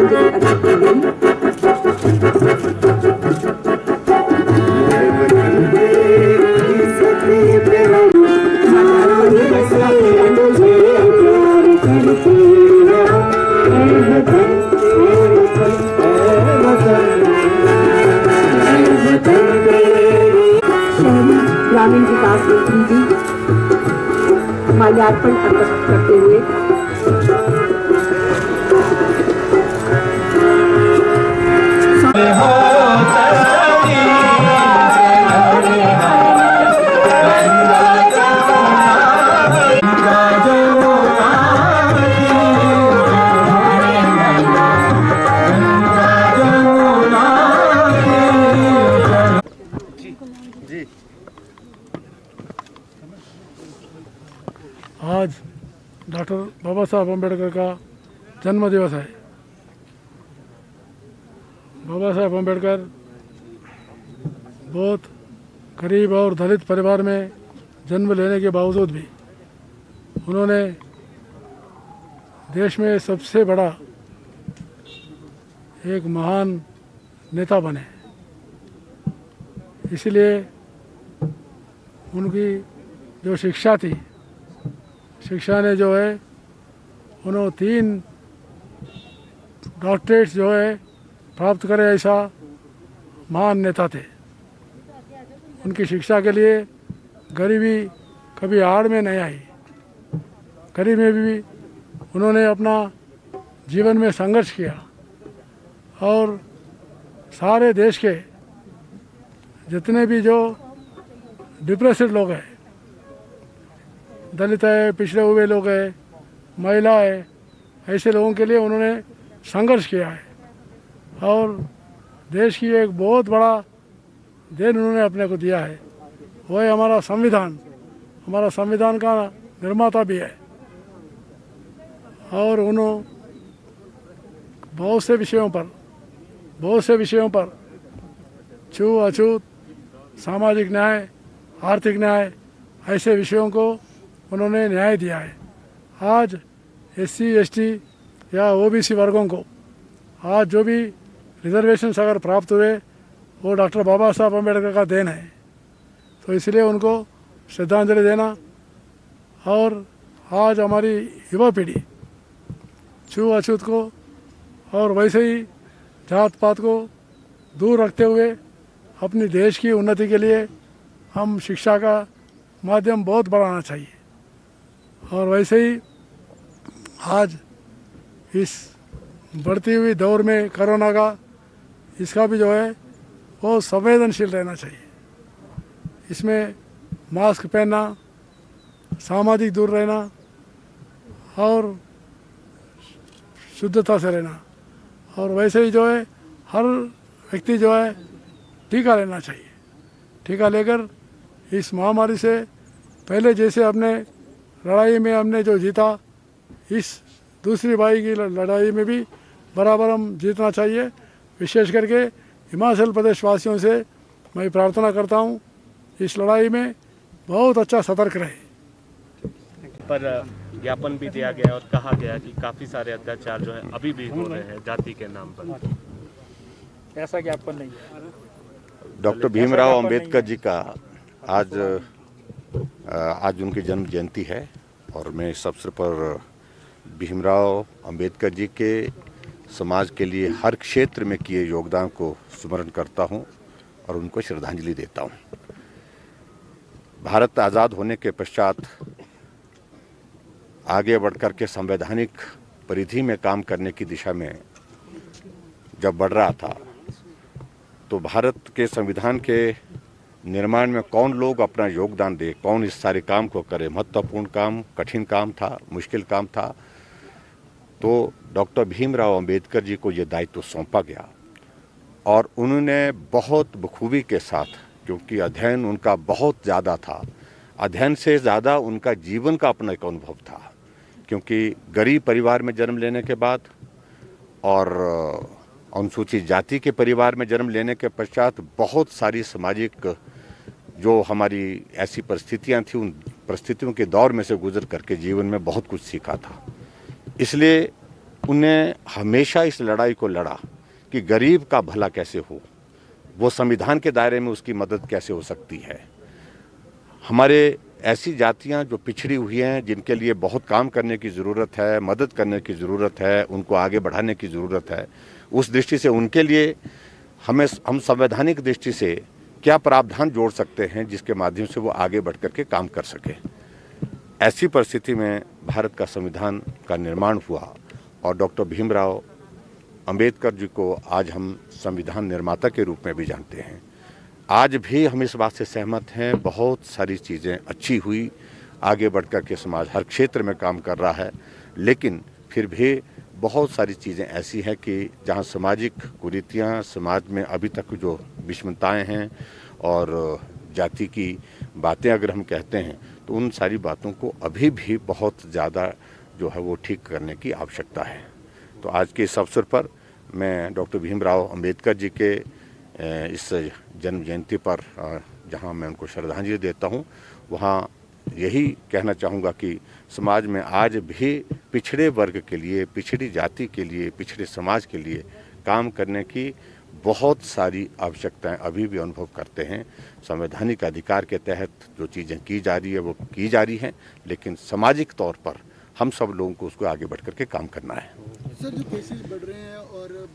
पुष्पांजलि अर्पित की गई। ग्रामीण विकास मंत्री जी माल्यार्पण अर्पित करते हुए आज डॉक्टर बाबा साहब अम्बेडकर का जन्म दिवस है। बाबा साहब अम्बेडकर बहुत गरीब और दलित परिवार में जन्म लेने के बावजूद भी उन्होंने देश में सबसे बड़ा एक महान नेता बने। इसलिए उनकी जो शिक्षा थी, शिक्षा ने जो है उन्होंने 3 डॉक्टरेट्स जो है प्राप्त करे, ऐसा महान नेता थे। उनकी शिक्षा के लिए गरीबी कभी आड़ में नहीं आई। गरीबी में भी उन्होंने अपना जीवन में संघर्ष किया और सारे देश के जितने भी जो डिप्रेस्ड लोग हैं, दलित है, पिछड़े हुए लोग हैं, महिला है, ऐसे लोगों के लिए उन्होंने संघर्ष किया है और देश की एक बहुत बड़ा देन उन्होंने अपने को दिया है। वो है हमारा संविधान। हमारा संविधान का निर्माता भी है और उन्होंने बहुत से विषयों पर छूत, सामाजिक न्याय, आर्थिक न्याय, ऐसे विषयों को उन्होंने न्याय दिया है। आज SC, ST या OBC वर्गों को आज जो भी रिजर्वेशंस अगर प्राप्त हुए वो डॉक्टर बाबा साहब अम्बेडकर का देन है। तो इसलिए उनको श्रद्धांजलि देना और आज हमारी युवा पीढ़ी छूत को और वैसे ही जात पात को दूर रखते हुए अपनी देश की उन्नति के लिए हम शिक्षा का माध्यम बहुत बढ़ाना चाहिए। और वैसे ही आज इस बढ़ती हुई दौर में कोरोना का, इसका भी जो है वो संवेदनशील रहना चाहिए। इसमें मास्क पहनना, सामाजिक दूर रहना और शुद्धता से रहना, और वैसे ही जो है हर व्यक्ति जो है टीका लेना चाहिए। टीका लेकर इस महामारी से पहले जैसे अपने लड़ाई में हमने जो जीता, इस दूसरी बारी की लड़ाई में भी बराबर हम जीतना चाहिए। विशेष करके हिमाचल प्रदेश वासियों से मैं प्रार्थना करता हूँ इस लड़ाई में बहुत अच्छा सतर्क रहे। पर ज्ञापन भी दिया गया और कहा गया कि काफ़ी सारे अत्याचार जो है अभी भी हो रहे हैं जाति के नाम पर। ऐसा ज्ञापन नहीं है। डॉक्टर भीमराव अंबेडकर जी का आज उनकी जन्म जयंती है और मैं इस अवसर पर भीमराव अंबेडकर जी के समाज के लिए हर क्षेत्र में किए योगदान को स्मरण करता हूं और उनको श्रद्धांजलि देता हूं। भारत आज़ाद होने के पश्चात आगे बढ़कर के संवैधानिक परिधि में काम करने की दिशा में जब बढ़ रहा था, तो भारत के संविधान के निर्माण में कौन लोग अपना योगदान दे, कौन इस सारे काम को करे, महत्वपूर्ण काम, कठिन काम था, मुश्किल काम था। तो डॉक्टर भीमराव अंबेडकर जी को ये दायित्व सौंपा गया और उन्होंने बहुत बखूबी के साथ, क्योंकि अध्ययन उनका बहुत ज़्यादा था, अध्ययन से ज़्यादा उनका जीवन का अपना एक अनुभव था, क्योंकि गरीब परिवार में जन्म लेने के बाद और अनुसूचित जाति के परिवार में जन्म लेने के पश्चात बहुत सारी सामाजिक जो हमारी ऐसी परिस्थितियां थी, उन परिस्थितियों के दौर में से गुजर करके जीवन में बहुत कुछ सीखा था। इसलिए उन्हें हमेशा इस लड़ाई को लड़ा कि गरीब का भला कैसे हो, वो संविधान के दायरे में उसकी मदद कैसे हो सकती है। हमारे ऐसी जातियां जो पिछड़ी हुई हैं, जिनके लिए बहुत काम करने की ज़रूरत है, मदद करने की ज़रूरत है, उनको आगे बढ़ाने की ज़रूरत है, उस दृष्टि से उनके लिए हम संवैधानिक दृष्टि से क्या प्रावधान जोड़ सकते हैं जिसके माध्यम से वो आगे बढ़ कर के काम कर सके। ऐसी परिस्थिति में भारत का संविधान का निर्माण हुआ और डॉक्टर भीमराव अंबेडकर जी को आज हम संविधान निर्माता के रूप में भी जानते हैं। आज भी हम इस बात से सहमत हैं, बहुत सारी चीज़ें अच्छी हुई, आगे बढ़ कर के समाज हर क्षेत्र में काम कर रहा है, लेकिन फिर भी बहुत सारी चीज़ें ऐसी हैं कि जहां सामाजिक कुरीतियां, समाज में अभी तक जो विषमताएं हैं और जाति की बातें अगर हम कहते हैं तो उन सारी बातों को अभी भी बहुत ज़्यादा जो है वो ठीक करने की आवश्यकता है। तो आज के इस अवसर पर मैं डॉक्टर भीमराव अंबेडकर जी के इस जन्म जयंती पर जहां मैं उनको श्रद्धांजलि देता हूं, वहां यही कहना चाहूँगा कि समाज में आज भी पिछड़े वर्ग के लिए, पिछड़ी जाति के लिए, पिछड़े समाज के लिए काम करने की बहुत सारी आवश्यकताएं अभी भी अनुभव करते हैं। संवैधानिक अधिकार के तहत जो चीज़ें की जा रही है वो की जा रही हैं, लेकिन सामाजिक तौर पर हम सब लोगों को उसको आगे बढ़ कर के काम करना है। सर, जो केसेस बढ़ रहे हैं और